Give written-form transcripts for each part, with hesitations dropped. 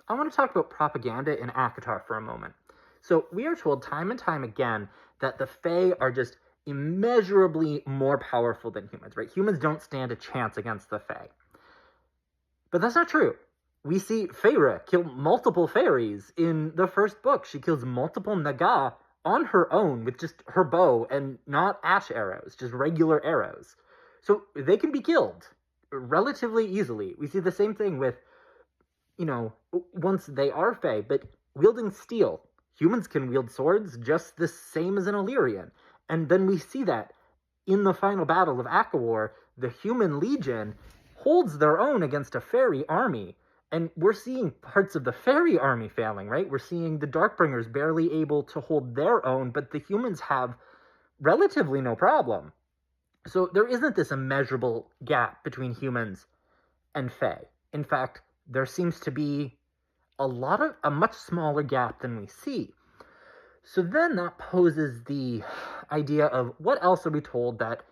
I want to talk about propaganda in ACOTAR for a moment. So we are told time and time again that the Fae are just immeasurably more powerful than humans, right? Humans don't stand a chance against the Fae. But that's not true. We see Feyre kill multiple fairies in the first book. She kills multiple Naga on her own with just her bow and not ash arrows, just regular arrows. So they can be killed relatively easily. We see the same thing with, once they are Fae, but wielding steel. Humans can wield swords just the same as an Illyrian. And then we see that in the final battle of Akawar, the human legion holds their own against a fairy army. And we're seeing parts of the fairy army failing, right? We're seeing the Darkbringers barely able to hold their own, but the humans have relatively no problem. So there isn't this immeasurable gap between humans and Fae. In fact, there seems to be a much smaller gap than we see. So then that poses the idea of what else are we told that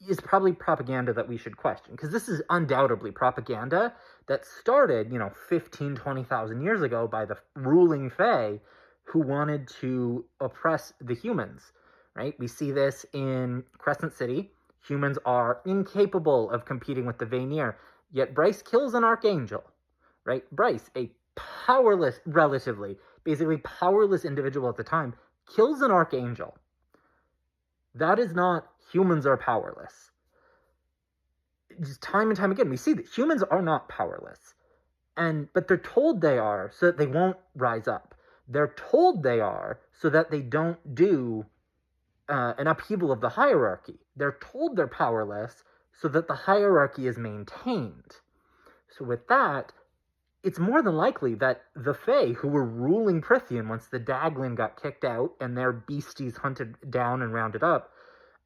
is probably propaganda that we should question? Because this is undoubtedly propaganda that started, 15, 20,000 years ago by the ruling Fae who wanted to oppress the humans, right? We see this in Crescent City. Humans are incapable of competing with the Vanir, yet Bryce kills an archangel, right? Bryce, a basically powerless individual at the time, kills an archangel. That is not humans are powerless. Just time and time again, we see that humans are not powerless. But they're told they are so that they won't rise up. They're told they are so that they don't do an upheaval of the hierarchy. They're told they're powerless so that the hierarchy is maintained. So with that, it's more than likely that the Fae, who were ruling Prythian once the Daglin got kicked out and their beasties hunted down and rounded up,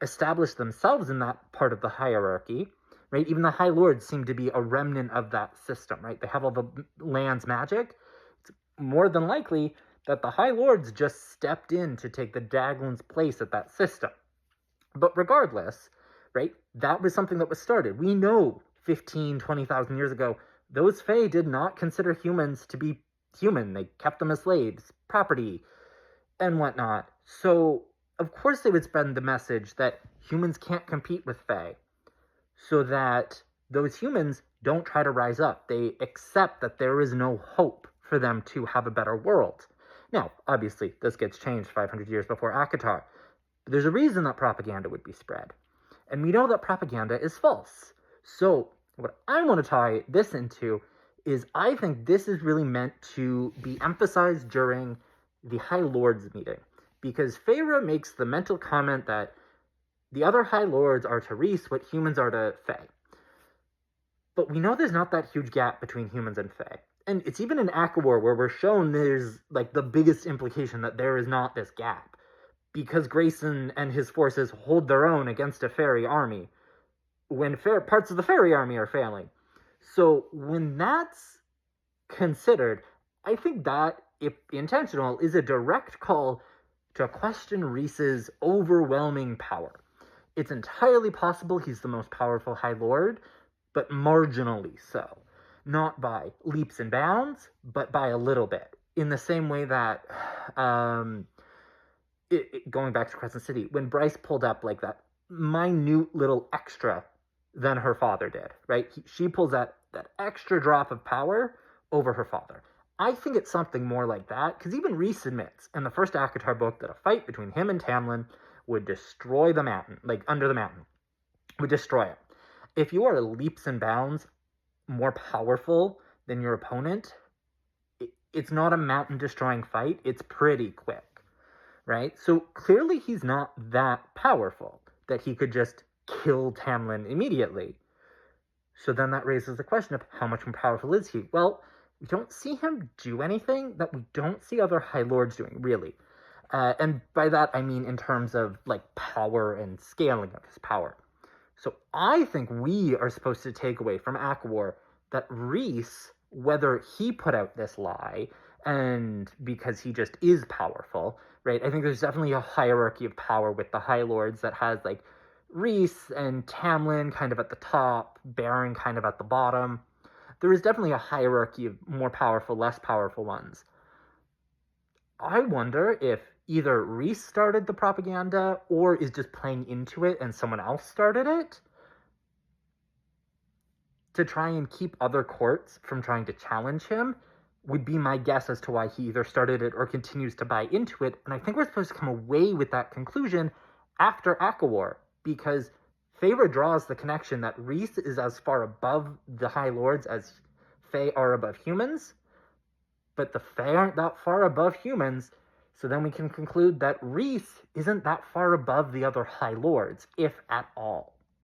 established themselves in that part of the hierarchy, right? Even the High Lords seem to be a remnant of that system, right? They have all the land's magic. It's more than likely that the High Lords just stepped in to take the Daglin's place at that system. But regardless, right, that was something that was started. We know 15, 20,000 years ago, those Fae did not consider humans to be human. They kept them as slaves, property, and whatnot. So, of course, they would spread the message that humans can't compete with Fae, so that those humans don't try to rise up. They accept that there is no hope for them to have a better world. Now, obviously, this gets changed 500 years before ACOTAR. But there's a reason that propaganda would be spread. And we know that propaganda is false. So, what I want to tie this into is I think this is really meant to be emphasized during the High Lords meeting. Because Feyre makes the mental comment that the other High Lords are to Rhys what humans are to Fae. But we know there's not that huge gap between humans and Fae. And it's even in Akawar where we're shown there's like the biggest implication that there is not this gap. Because Grayson and his forces hold their own against a fairy army when parts of the fairy army are failing. So when that's considered, I think that, if intentional, is a direct call to question Rhys's overwhelming power. It's entirely possible he's the most powerful High Lord, but marginally so. Not by leaps and bounds, but by a little bit. In the same way that, going back to Crescent City, when Bryce pulled up like that minute little extra than her father did, right? She pulls that extra drop of power over her father. I think it's something more like that, because even Rhys admits in the first ACOTAR book that a fight between him and Tamlin would destroy the mountain, like under the mountain, would destroy it. If you are leaps and bounds more powerful than your opponent, it's not a mountain-destroying fight. It's pretty quick, right? So clearly he's not that powerful that he could just kill Tamlin immediately. So then that raises the question of how much more powerful is he? Well, we don't see him do anything that we don't see other High Lords doing, really. And by that, I mean in terms of, like, power and scaling of his power. So I think we are supposed to take away from Akawar that Rhys, whether he put out this lie, and because he just is powerful, right? I think there's definitely a hierarchy of power with the High Lords that has, like, Rhys and Tamlin kind of at the top, Baron kind of at the bottom. there is definitely a hierarchy of more powerful, less powerful ones. I wonder if either Reese started the propaganda or is just playing into it and someone else started it to try and keep other courts from trying to challenge him, would be my guess as to why he either started it or continues to buy into it. And I think we're supposed to come away with that conclusion after ACOTAR, because Feyre draws the connection that Reese is as far above the High Lords as Fae are above humans, but the Fae aren't that far above humans, so then we can conclude that Reese isn't that far above the other High Lords, if at all.